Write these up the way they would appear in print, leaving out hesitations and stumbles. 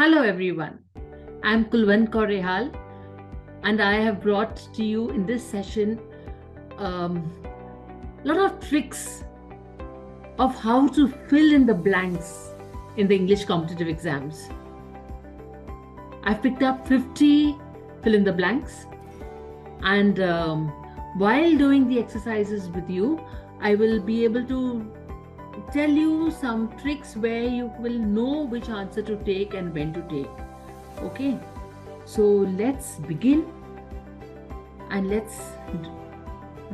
Hello everyone, I'm Kulwan Korehal and I have brought to you in this session a lot of tricks of how to fill in the blanks in the English competitive exams. I've picked up 50 fill in the blanks and while doing the exercises with you, I will be able to tell you some tricks where you will know which answer to take and when to take. Okay, so let's begin and let's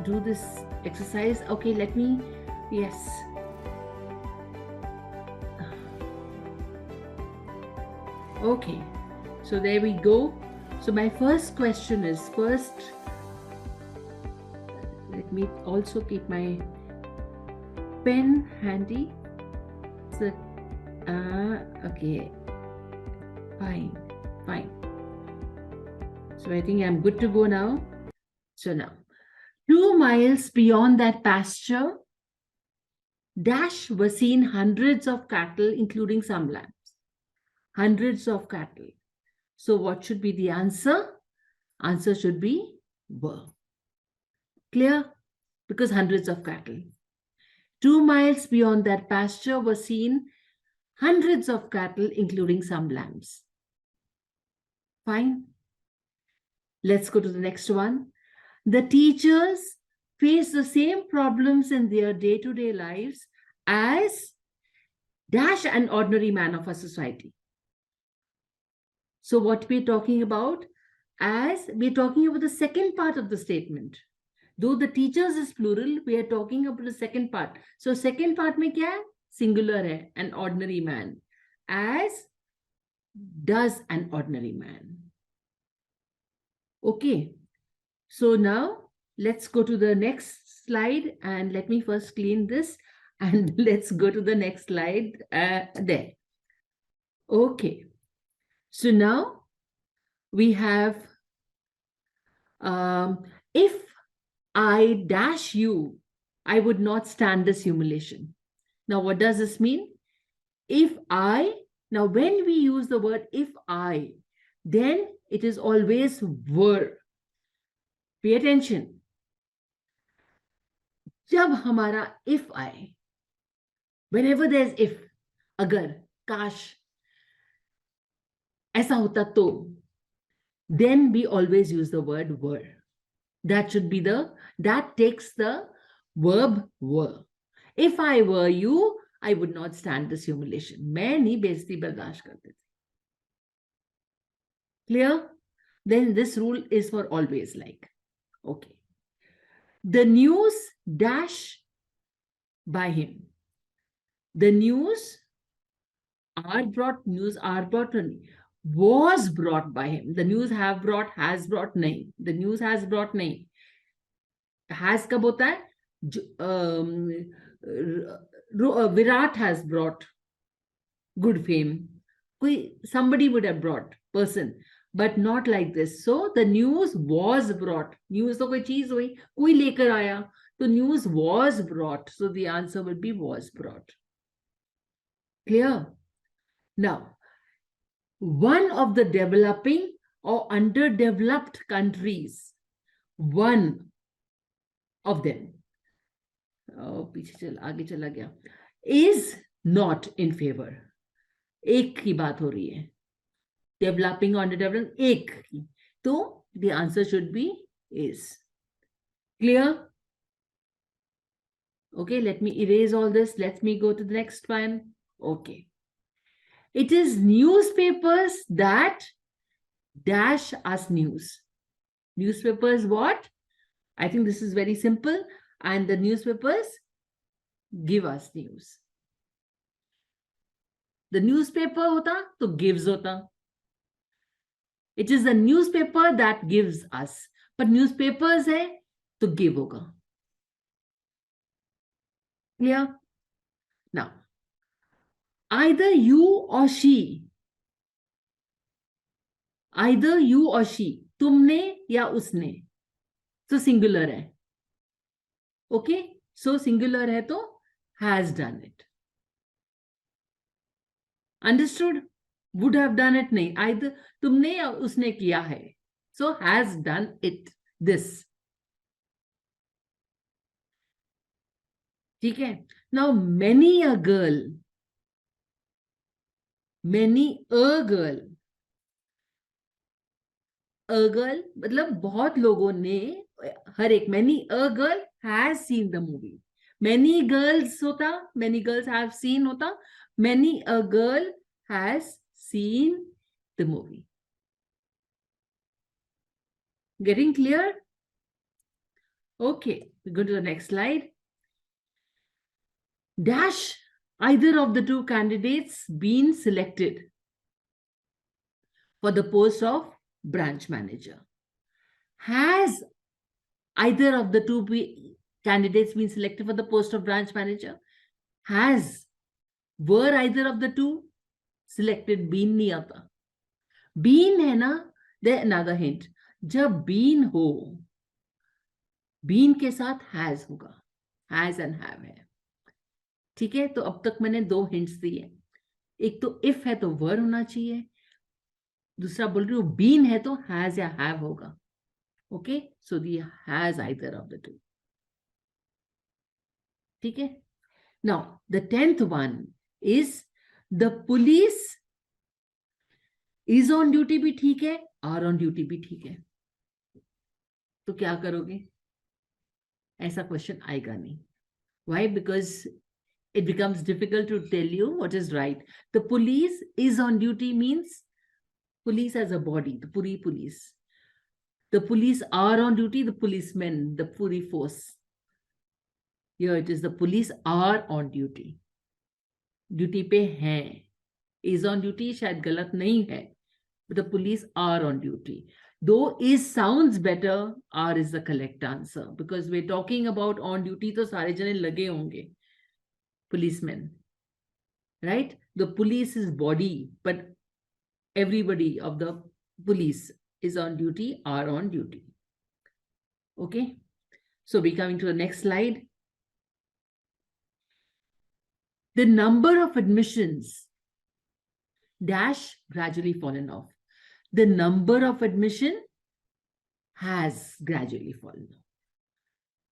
do this exercise. Okay, yes. Okay, so there we go. So my first question is, let me also keep my pen handy. So, okay, fine. So I think I'm good to go now. So now, 2 miles beyond that pasture, dash were seen hundreds of cattle, including some lambs. Hundreds of cattle. So what should be the answer? Answer should be were. Clear? Because hundreds of cattle. 2 miles beyond that pasture were seen hundreds of cattle, including some lambs. Fine. Let's go to the next one. The teachers face the same problems in their day-to-day lives as dash an ordinary man of a society. So what we're talking about, we're talking about the second part of the statement. Though the teachers is plural, we are talking about the second part. So second part में क्या है? Singular है, an ordinary man. As does an ordinary man. Okay. So now let's go to the next slide and let me first clean this and let's go to the next slide there. Okay. So now we have if I dash you, I would not stand this humiliation. Now, what does this mean? Now when we use the word if I, then it is always were. Pay attention. जब हमारा if आए, whenever there's if, अगर, काश, ऐसा होता तो, then we always use the word were. That takes the verb were. If I were you, I would not stand this humiliation. मैं नहीं बेइज्जती बर्दाश्त करती थी. Clear? Then this rule is for always like. Okay. The news dash by him. The news are brought was brought by him. The news have brought, has brought, nahi. The news has brought, nahi. Has कब होता है? Virat has brought good fame. Somebody would have brought, person, but not like this. So the news was brought. News तो कोई चीज हुई, कोई लेकर आया. So news was brought. So the answer would be was brought. Clear? Now, one of the developing or underdeveloped countries, one of them, आगे चला गया, is not in favor. एक की बात हो रही है. Developing or underdeveloped, एक की. तो the answer should be is. Clear? Okay, let me erase all this. Let me go to the next one. Okay. It is newspapers that dash us news. Newspapers what? I think this is very simple. And the newspapers give us news. The newspaper hota to gives hota. It is the newspaper that gives us. But newspapers hai to give hoga. Clear? Now, either you or she, तुमने या उसने, so singular है. Okay, so singular है तो has done it. Understood? Would have done it नहीं, either तुमने या उसने किया है, so has done it, this. ठीक है, now many a girl, many a girl, a girl मतलब बहुत लोगों ने, हर एक, many a girl has seen the movie, many girls होता, मैनी गर्ल्स हैव सीन होता, many a girl has seen the movie. Getting clear? Okay, we go to the next slide. Dash either of the two candidates been selected for the post of branch manager? Has either of the two candidates been selected for the post of branch manager? Has, were either of the two selected? Been नहीं आता, been है ना, there another hint, जब been हो, been के साथ has होगा, has and have है। ठीक है, तो अब तक मैंने दो हिंट्स दिए, एक तो इफ है तो वर होना चाहिए, दूसरा बोल रही हूँ बीन है तो हैज या हैव होगा। Okay, so the has either of the two. ठीक है, now the 10th one is the police is on duty भी ठीक है, आर ऑन ड्यूटी भी ठीक है, तो क्या करोगे? ऐसा क्वेश्चन आएगा नहीं। Why? Because it becomes difficult to tell you what is right. The police is on duty means police as a body, the puri police. The police are on duty, the policemen, the puri force. Here it is the police are on duty. Duty पे हैं. Is on duty शायद गलत नहीं है. But the police are on duty. Though is sounds better, are is the correct answer. Because we're talking about on duty, तो सारे जने लगे होंगे. Policemen. Right? The police is body, but everybody of the police is on duty, are on duty. Okay, so we're coming to the next slide. The number of admissions dash gradually fallen off. The number of admission has gradually fallen off.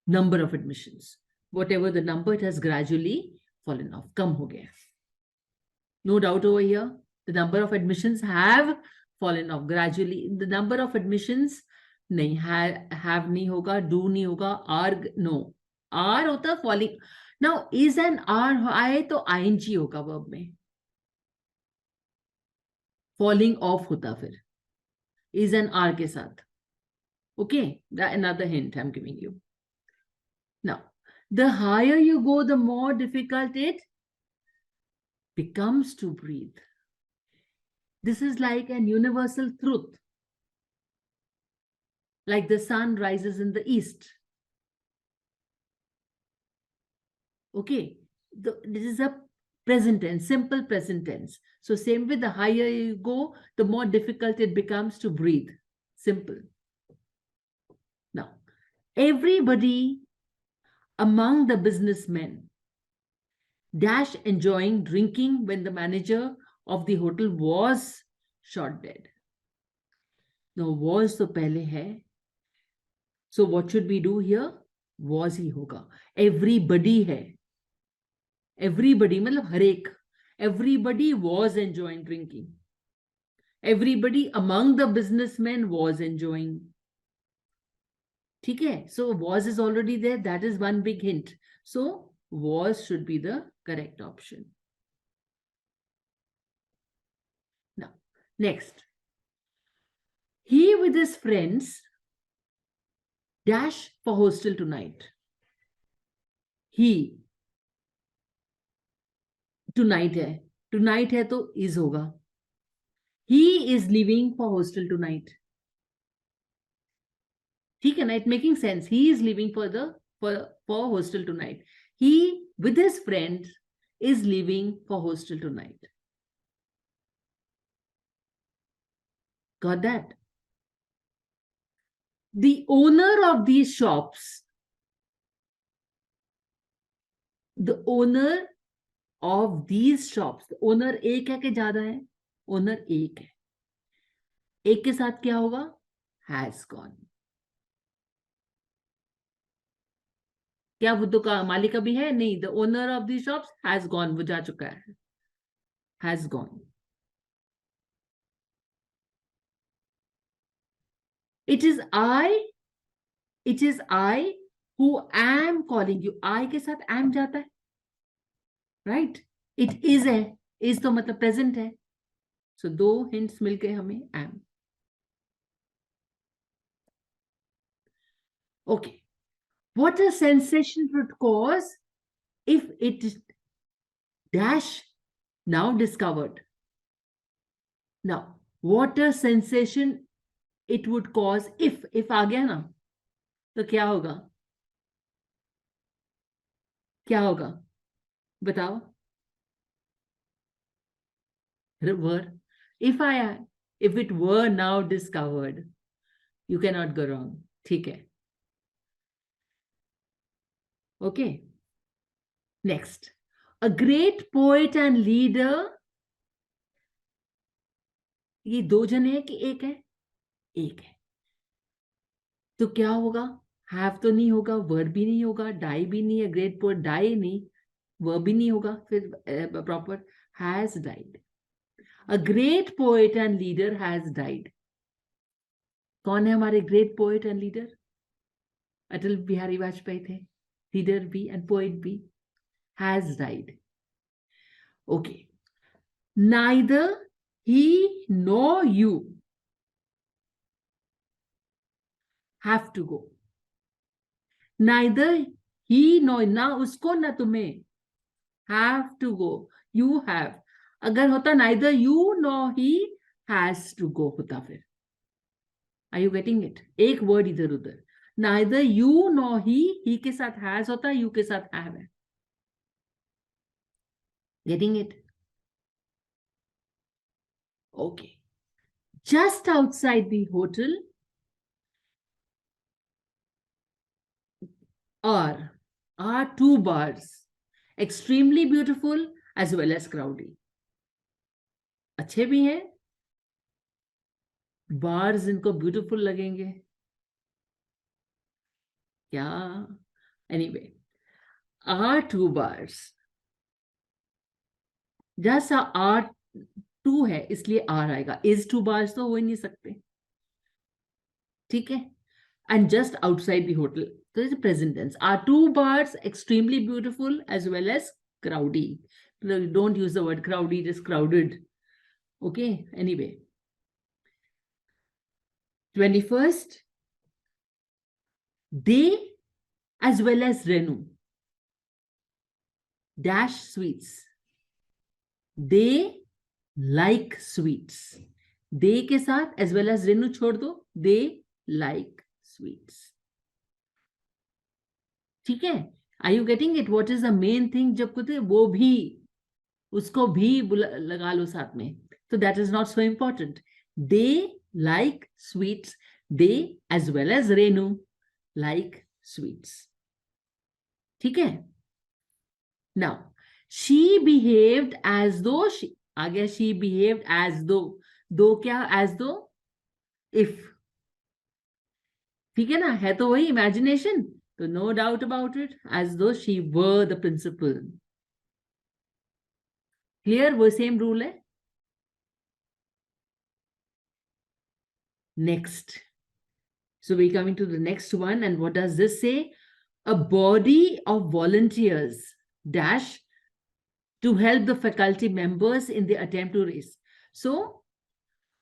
Number of admissions, whatever the number, it has gradually fallen off, kam ho gaya. No doubt over here, the number of admissions have fallen off gradually. The number of admissions नहीं, have नहीं होगा, do नहीं होगा, are no, are होता falling. Now is and are आए तो ing होगा verb में, falling off होता फिर is and are के साथ. Okay, that another hint I'm giving you. Now the higher you go, the more difficult it becomes to breathe. This is like an universal truth. Like the sun rises in the east. Okay, this is a present tense, simple present tense. So same with the higher you go, the more difficult it becomes to breathe. Simple. Now, everybody among the businessmen dash enjoying drinking when the manager of the hotel was shot dead. Now, was तो पहले है. So what should we do here? Was ही होगा. Everybody है. Everybody मतलब हर एक. Everybody was enjoying drinking. Everybody among the businessmen was enjoying. ठीक है? So was is already there. That is one big hint. So was should be the correct option. Now, next. He with his friends dash for hostel tonight. He tonight है. Tonight है तो is होगा. He is leaving for hostel tonight. ठीक है ना? It making sense. He is leaving for hostel tonight. He with his friends is leaving for hostel tonight. Got that? The owner of these shops, the owner of these shops, the owner एक है कि ज्यादा है? Owner एक है, एक के साथ क्या होगा? Has gone. क्या वो दुकान मालिक अभी है? नहीं, the owner of the shops has gone, वो जा चुका है, has gone. It is I, it is I who am calling you, I के साथ एम जाता है, राइट? इट इज है, इज तो मतलब प्रेजेंट है, सो दो हिंट्स मिलके हमें am. Okay, what a sensation would cause if it dash now discovered. Now what a sensation it would cause if आ गया ना, तो क्या होगा? क्या होगा बताओ? were, if I, if it were now discovered, you cannot go wrong. ठीक है, okay. Next, a great poet and leader, ये दो जने हैं कि एक है? एक है, तो क्या होगा? हैव तो नहीं होगा, वर्ब भी नहीं होगा, डाई भी नहीं है, ग्रेट पोएट डाई नहीं, वर्ब भी नहीं होगा, फिर proper has died. A great poet and leader has died. कौन है हमारे great poet and leader? Atal Bihari Vajpayee थे, लीडर भी एंड पोएट भी। Has died, okay. Neither he nor you have to go. Neither he nor, ना उसको ना तुम्हें, have to go, you have. अगर होता neither you nor he has to गो होता, फिर आर यू गेटिंग इट? एक वर्ड इधर उधर, नाइदर यू नो ही के साथ हैज होता, यू के साथ हैव है। Getting it? Okay. Just outside the hotel are two bars, extremely beautiful as well as crowdy. अच्छे भी हैं, बार्स इनको ब्यूटीफुल लगेंगे क्या? एनीवे, आर टू बार्स, जैसा आर टू है इसलिए आर आएगा, इज टू बार्स तो हो ही नहीं सकते, ठीक है? And just outside the hotel, तो is present tense. Are two bars extremely beautiful as well as crowdy. Don't use the word crowdy, it is crowded, okay? Anyway, 21st, they as well as Renu dash sweets. They like sweets. They के साथ as well as Renu छोड़ दो, they like sweets. ठीक है? Are you getting it? What is the main thing? जब कहते वो भी, उसको भी लगा लो साथ में, तो that is not so important. They like sweets. They as well as Renu like sweets. ठीक है? Now, she behaved as though she, आ गया she behaved as though, दो क्या as though? if, ठीक है ना? है तो वही imagination, तो no doubt about it, as though she were the principal. Clear? वो same rule है. Next, so we're coming to the next one, and what does this say? A body of volunteers dash to help the faculty members in the attempt to raise. So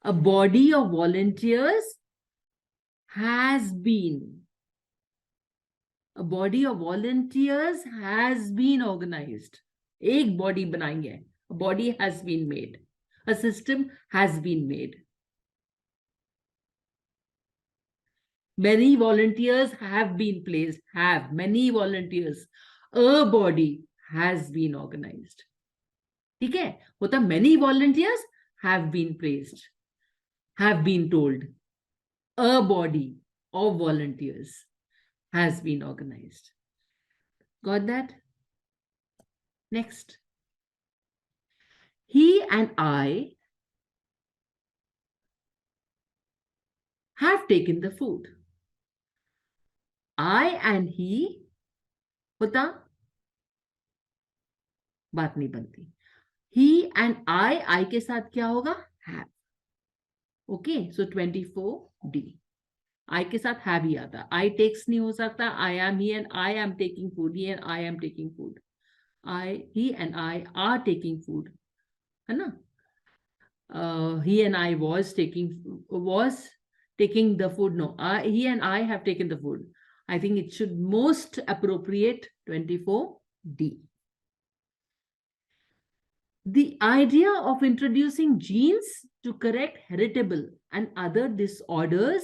a body of volunteers has been, a body of volunteers has been organized. एक body बनाई है, a body has been made, a system has been made. Many volunteers have been placed, have, many volunteers. A body has been organized. ठीक है? होता many volunteers have been placed, have been told. A body of volunteers has been organized. Got that? Next. He and I have taken the food. I and he होता, बात नहीं बनती. He and I के साथ क्या होगा? Have. Okay, so 24D. I के साथ have ही आता. I takes नहीं हो सकता. I am, he and I am taking food. He and I am taking food. He and I are taking food. है ना? He and I was taking the food. No, he and I have taken the food. I think it should most appropriate 24D. The idea of introducing genes to correct heritable and other disorders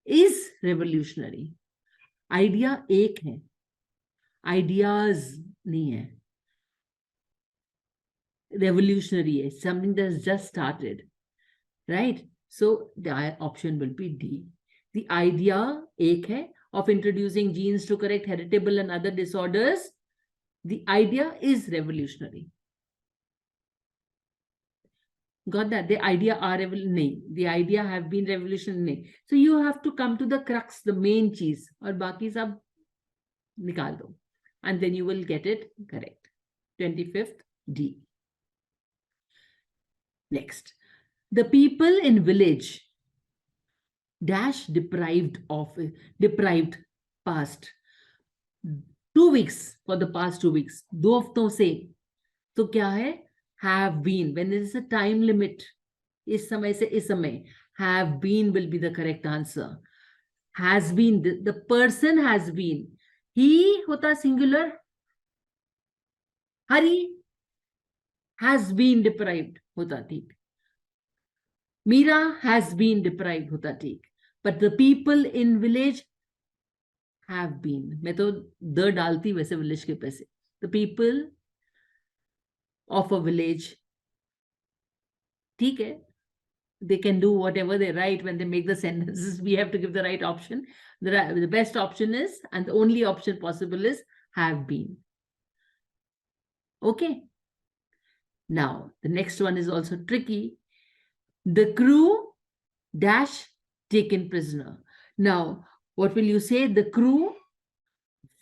is revolutionary. Idea एक है, ideas नहीं है. Revolutionary is something that's just started, right? So the option will be D. The idea एक है of introducing genes to correct heritable and other disorders. The idea is revolutionary. Got that? The idea are revolutionary. The idea have been revolutionary. So you have to come to the crux, the main cheese, और बाकी सब निकाल दो, and then you will get it correct. 25th D. Next, the people in village dash deprived past 2 weeks, for the past 2 weeks, 2 हफ्तों से. तो क्या है? Have been. When there is a time limit, इस समय से इस समय, have been will be the correct answer. Has been, the person has been. He होता singular. Hari has been deprived होता ठीक. Meera has been deprived होता ठीक. But the people in village have been. मैं तो the डालती वैसे village के पैसे. The people of a village, ठीक है, they can do whatever they write when they make the sentences. We have to give the right option. The best option is, and the only option possible is, have been. Okay. Now, the next one is also tricky. The crew dash taken prisoner. Now, what will you say? The crew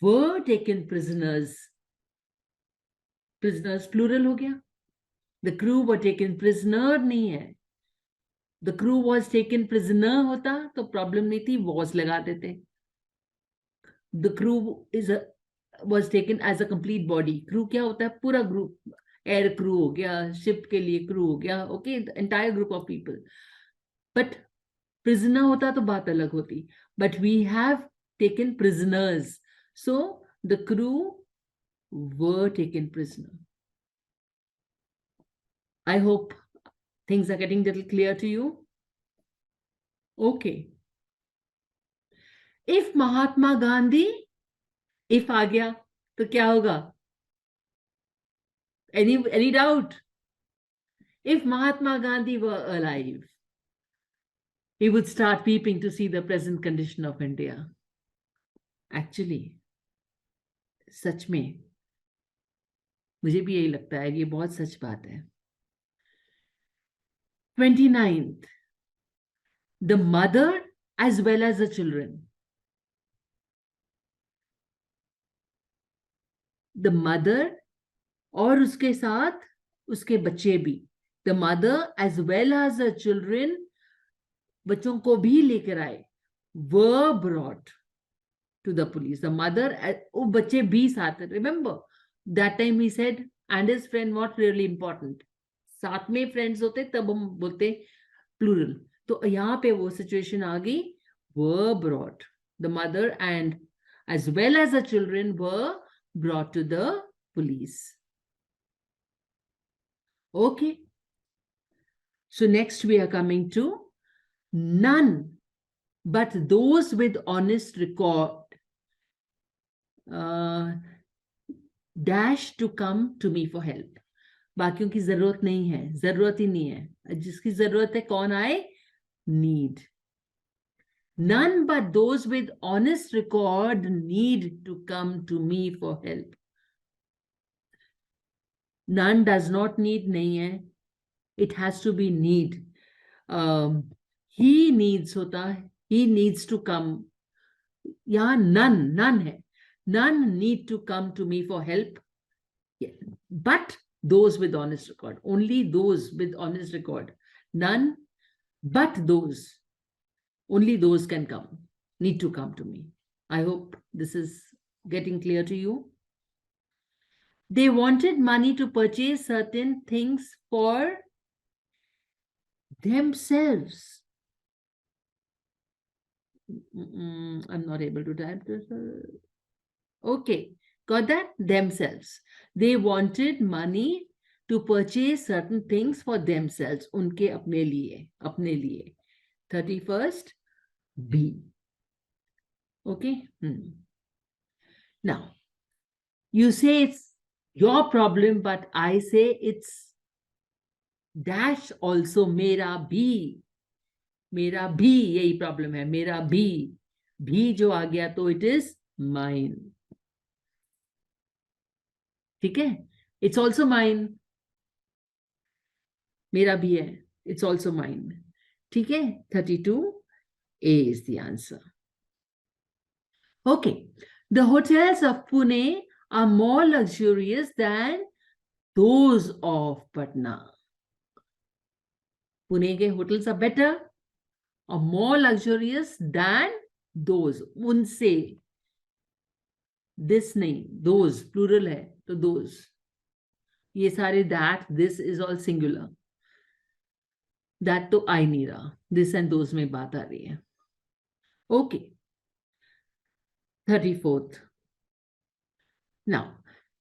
were taken prisoners. Prisoners plural हो गया. The crew were taken prisoner नहीं है. The crew was taken prisoner होता तो problem नहीं थी, was लगा देते. The crew was taken as a complete body. Crew क्या होता है? पूरा group. Air crew हो गया, ship के लिए crew हो गया. Okay, the entire group of people. But prisoner होता तो बात अलग होती. But we have taken prisoners. So the crew were taken prisoner. I hope things are getting a little clear to you. Okay. If Mahatma Gandhi, if आ गया तो क्या होगा? Any doubt? If Mahatma Gandhi were alive, he would start weeping to see the present condition of India. Actually, सच में मुझे भी यही लगता है, ये बहुत सच बात है. 29th, the mother as well as the children. The mother और उसके साथ उसके बच्चे भी. The mother as well as the children, बच्चों को भी लेकर आए, were brought to the police. The mother, वो बच्चे भी साथ. Remember, that time he said, and his friend, what really important. साथ में friends होते तब हम बोलते plural. तो यहाँ पे वो situation आ गई, were brought. The mother and as well as the children were brought to the police. Okay. So next we are coming to none but those with honest record dash to come to me for help. बाकियों की जरूरत नहीं है, जरूरत ही नहीं है. जिसकी जरूरत है कौन आए? Need. None but those with honest record need to come to me for help. None does not need नहीं है. It has to be need. he needs होता है, he needs to come. यहाँ none है. None need to come to me for help. Yeah. But those with honest record. Only those with honest record. None, but those. Only those can come, need to come to me. I hope this is getting clear to you. They wanted money to purchase certain things for themselves. I'm not able to type this. Okay, got that? Themselves. They wanted money to purchase certain things for themselves. Unke apne liye, apne liye. 31st, B. Okay. Now, you say it's your problem, but I say it's dash also. Mera bhi. Mera bhi yahi problem hai. Mera bhi. Bhi jo aa gaya to it is mine. ठीक है? It's also mine. मेरा भी है. It's also mine. ठीक है? 32. A is the answer. Okay. The hotels of Pune are more luxurious than those of Patna. Pune ke hotels are better or more luxurious than those. Unse. This nahi. Those. Plural hai. So those. ये सारे that, this is all singular. That तो I नहीं रहा. This and those में बात आ रही है. Okay. 34th. Now,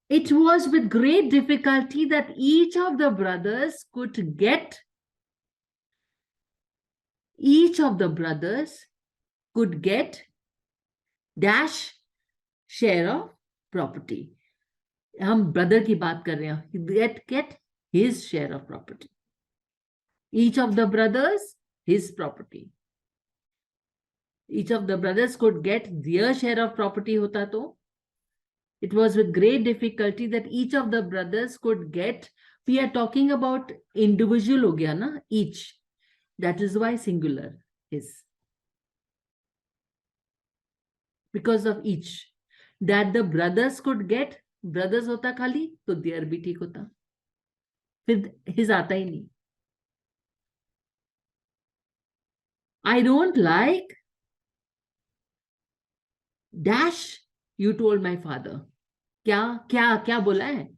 it was with great difficulty that each of the brothers could get dash share of property. हम brother की बात कर रहे हैं. Get his share of property. Each of the brothers, his property. Each of the brothers could get their share of property hota to. It was with great difficulty that each of the brothers could get. We are talking about individual ho gaya na, each. That is why singular is. Because of each. That the brothers could get. Brothers hota khali, to their bhi theek hota. Fir his aata hi nahi. I don't like dash you told my father. क्या बोला है?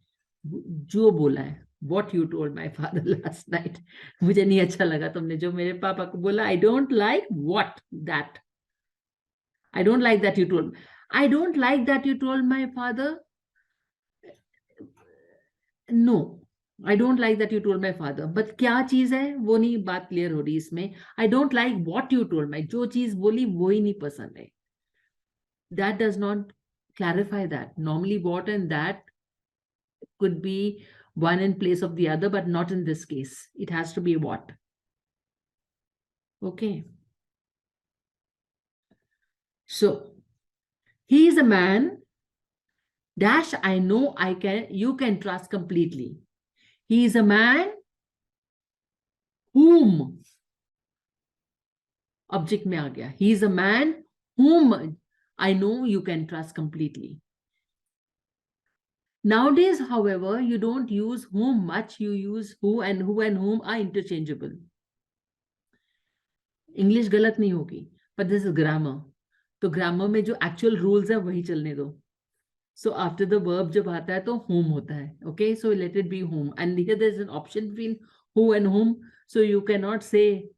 जो बोला है. What you told my father last night. मुझे नहीं अच्छा लगा तुमने जो मेरे पापा को बोला. I don't like what? That. I don't like that you told. I don't like that you told my father. No. I don't like that you told my father. But क्या चीज है? वो नहीं बात क्लियर हो रही इसमें. I don't like what you told my. जो चीज बोली वो ही नहीं पसंद है. That does not clarify that. Normally what and that could be one in place of the other, but not in this case. It has to be what? Okay. So, he is a man, dash, I know you can trust completely. He is a man whom, object mein aa gaya. He is a man whom I know you can trust completely. Nowadays, however, you don't use whom much, you use who and whom are interchangeable. English गलत नहीं होगी, but this is grammar. तो grammar में जो actual rules है वही चलने दो. So after the verb जब आता है तो whom होता है. Okay, so let it be whom. And here there is an option between who and whom. So you cannot say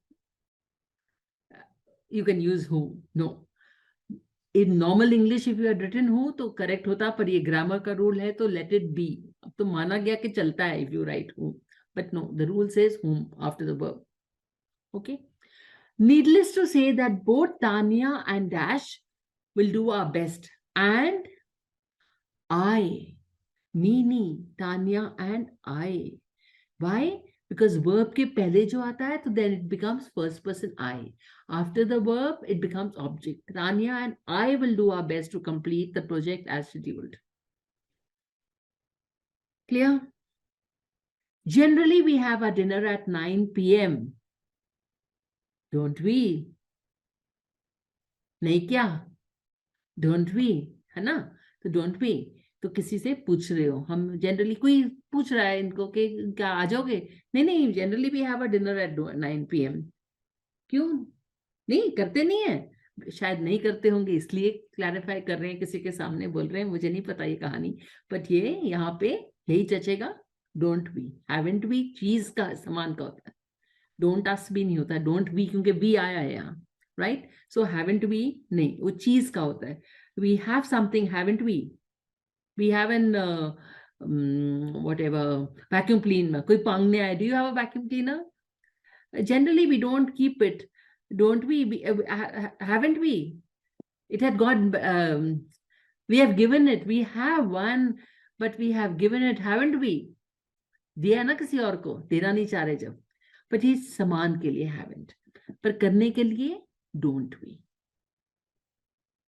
you can use who. No. In normal English, if you had written who, तो correct होता, पर ये grammar का rule है, तो let it be. अब तो माना गया कि चलता है if you write who. But no, the rule says whom after the verb. Okay. Needless to say that both Tanya and Dash will do our best. And I, me, Tanya and I. Why? Because verb के पहले जो आता है, तो then it becomes first person I. After the verb, it becomes object. Tanya and I will do our best to complete the project as scheduled. Clear? Generally, we have our dinner at 9 p.m. Don't we, नहीं क्या, don't we, है ना? तो don't we, तो किसी से पूछ रहे हो, हम जनरली कोई पूछ रहा है इनको कि क्या आ जाओगे, नहीं नहीं, generally we have a dinner at 9 PM। क्यों नहीं करते, नहीं है, शायद नहीं करते होंगे इसलिए क्लैरिफाई कर रहे हैं, किसी के सामने बोल रहे हैं, मुझे नहीं पता ये कहानी, बट ये यहाँ पे यही जचेगा। डोंट वी, हैवंट वी चीज का समान का होता है, डोंट अस भी नहीं होता, डोंट वी क्योंकि वी आया है यहाँ, राइट? सो हैवंट वी नहीं, वो चीज का होता है। We have something, haven't we have an whatever, vacuum cleaner, कोई मांगने आए, do you have a vacuum cleaner? Generally we don't keep it, don't we? Haven't we? It had got we have given it, we have one, but we have given it, haven't we? दिया ना किसी और को, देना नहीं चाह रहे जब, बट ये समान के लिए haven't, पर करने के लिए don't we।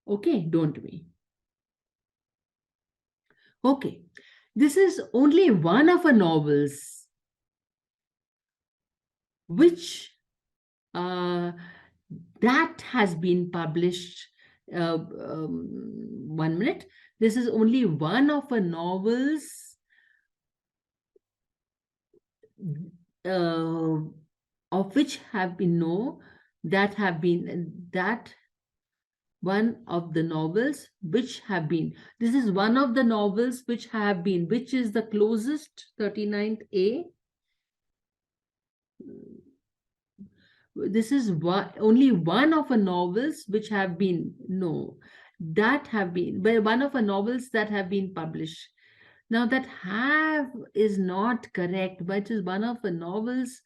okay, don't we। okay, this is only one of our novels which that has been published. 1 minute. This is only one of the novels of which have been that one of the novels which have been. This is one of the novels which have been. Which is the closest? 39th A. This is only one of the novels which have been, no, that have been, but one of the novels that have been published. Now that have is not correct, but is one of the novels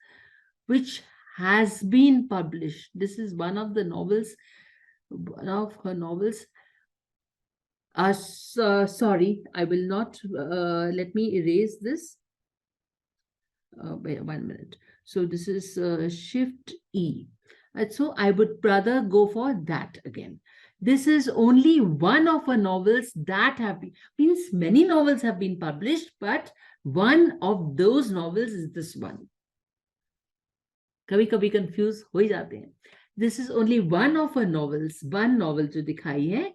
which has been published. This is one of the novels, one of her novels. Sorry, I will not, let me erase this. Wait 1 minute. So this is Shift E. So I would rather go for that again. This is only one of the novels that have been, means many novels have been published, but one of those novels is this one. कभी कभी confuse हो ही जाते हैं। This is only one of her novels, one novel जो दिखाई है,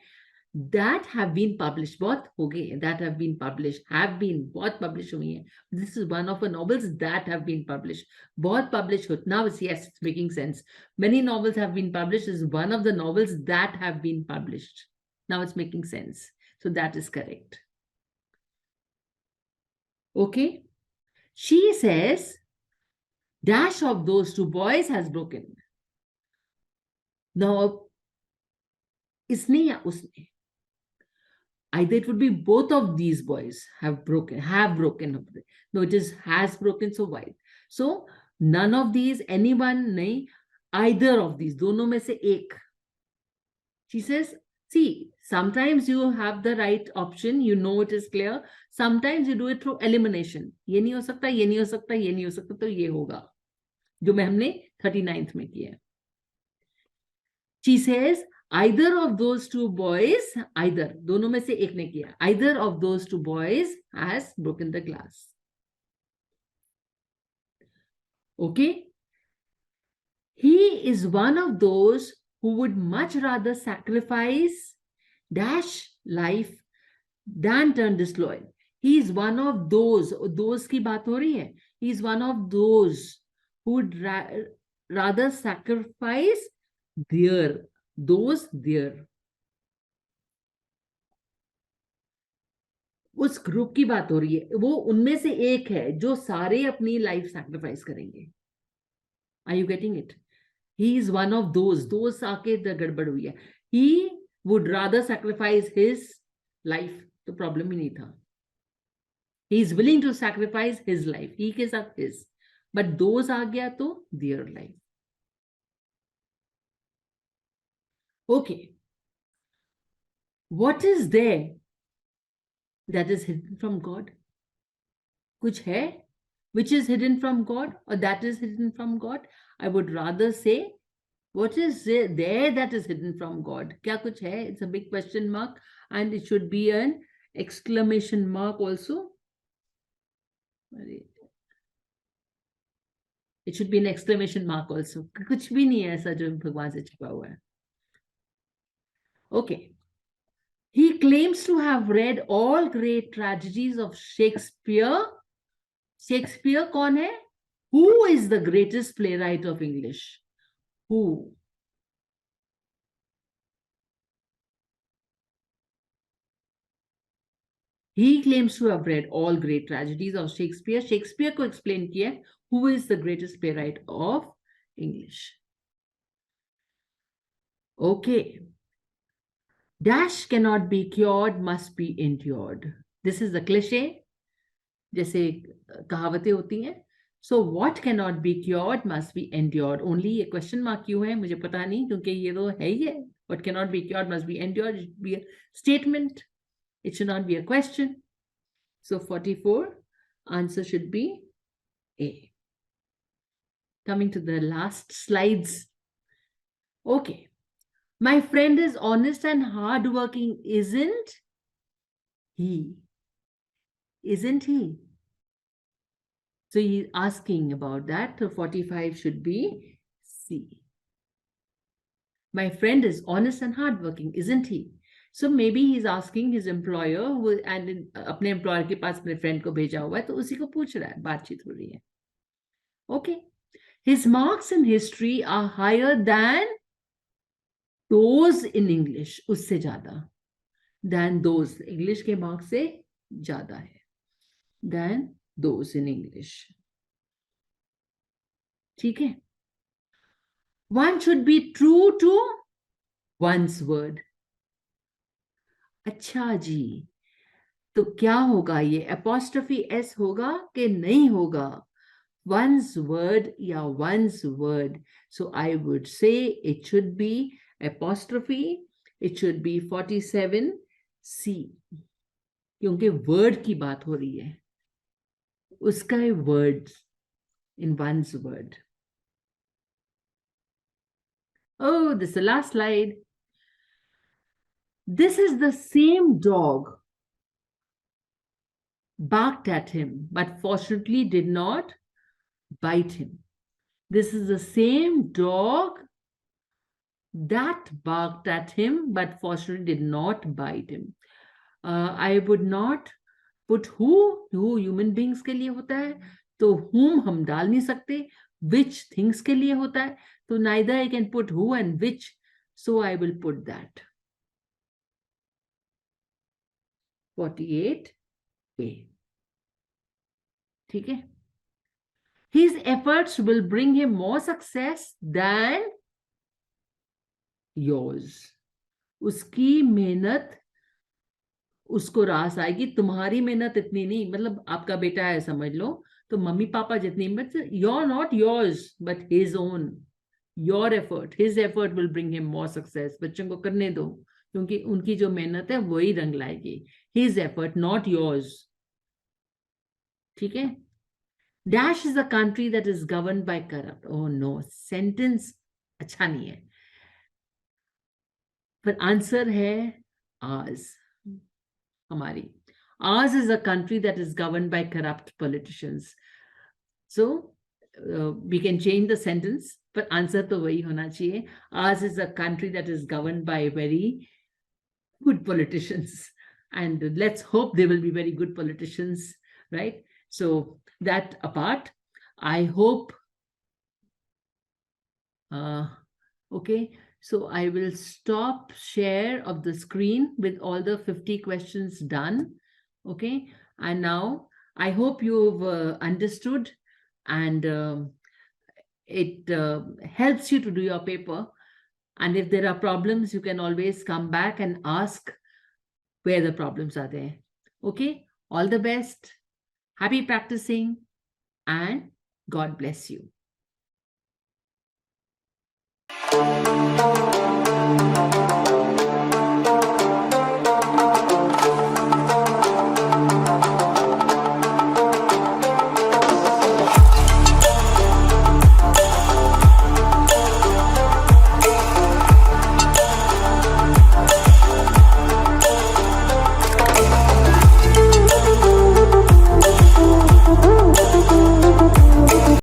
that have been published, बहुत हो गए, that have been published, have been, बहुत publish हुई हैं। This is one of the novels that have been published, बहुत publish हो, now it's, yes, it's making sense. Many novels have been published, is one of the novels that have been published. Now it's making sense. So that is correct. Okay. She says, dash of those two boys has broken. Now, इसने या उसने, either it would be both of these boys have broken. No, it is has broken, so why? So none of these, anyone, nahi, either of these, dono mein se ek. She says, see, sometimes you have the right option, you know it is clear. Sometimes you do it through elimination. ये नहीं हो सकता, ये नहीं हो सकता, ये नहीं हो सकता, तो ये होगा, जो मैं हमने 39th में किया. She says, either of those two boys, either, दोनों में से एक ने किया, either of those two boys has broken the glass. Okay? He is one of those who would much rather sacrifice dash life than turn disloyal. He is one of those की बात हो रही है. He is one of those who would rather sacrifice their, उस group की बात हो रही है, वो उनमें से एक है जो सारे अपनी लाइफ सैक्रिफाइस करेंगे. Are you getting it? He is one of those आके गड़बड़ हुई है. He would rather sacrifice his life, तो प्रॉब्लम ही नहीं था. He is willing to sacrifice his life, he के साथ हिज, बट दोज आ गया तो their life. Okay, what is their that is hidden from God? कुछ है which is hidden from God or that is hidden from God? I would rather say what is there that is hidden from God? क्या कुछ है? It's a big question mark and it should be an exclamation mark also. It should be an exclamation mark also. कुछ भी नहीं है ऐसा जो भगवान से छिपा हुआ है. Okay. He claims to have read all great tragedies of Shakespeare. Shakespeare कौन है? Who is the greatest playwright of English? Who? He claims to have read all great tragedies of Shakespeare. Shakespeare को explain किया है. Who is the greatest playwright of English? Okay. Dash cannot be cured, must be endured. This is the cliche. जैसे कहावतें होती हैं. So what cannot be cured must be endured. Only ये question mark क्यों है मुझे पता नहीं, क्योंकि ये तो है ही है. What cannot be cured must be endured. It should be a statement. It should not be a question. So 44, answer should be A. Coming to the last slides. Okay. My friend is honest and hardworking, isn't he? Isn't he? So he's asking about that. So 45 should be C. My friend is honest and hardworking, isn't he? So maybe he's asking his employer who and अपने employer के पास अपने friend को भेजा हुआ है तो उसी को पूछ रहा है, बातचीत हो रही है. Okay. His marks in history are higher than those in English. उससे ज़्यादा. Than those. English के marks से ज़्यादा है. Than those in English. ठीक है. One should be true to one's word. अच्छा जी, तो क्या होगा ये? apostrophe s होगा कि नहीं होगा? One's word या one's word. So I would say it should be apostrophe. It should be 47 C. क्योंकि word की बात हो रही है. उसका words in one's word. Oh, this is the last slide. This is the same dog barked at him, but fortunately did not bite him. This is the same dog that barked at him, but fortunately did not bite him. I would not put who human beings के लिए होता है, तो whom हम डाल नहीं सकते. Which things के लिए होता है, तो neither I can put who and which, so I will put that. 48 A. ठीक है. His efforts will bring him more success than yours. उसकी मेहनत उसको रास आएगी, तुम्हारी मेहनत इतनी नहीं. मतलब आपका बेटा है समझ लो, तो मम्मी पापा जितनी मेहनत, you're not yours but his own. Your effort, his effort will bring him more success. बच्चों को करने दो, क्योंकि उनकी जो मेहनत है वही रंग लाएगी. His effort, not yours. ठीक है. Dash is a country that is governed by corrupt. Oh no, sentence अच्छा नहीं है. पर आंसर है ours. हमारी. Ours is a country that is governed by corrupt politicians. So we can change the sentence, but answer तो वही होना चाहिए. Ours is a country that is governed by very good politicians, and let's hope they will be very good politicians, right? So that apart, I hope. Okay, so I will stop share of the screen with all the 50 questions done. Okay, and now I hope you've understood, and it helps you to do your paper. And if there are problems, you can always come back and ask where the problems are there. Okay, all the best. Happy practicing, and God bless you.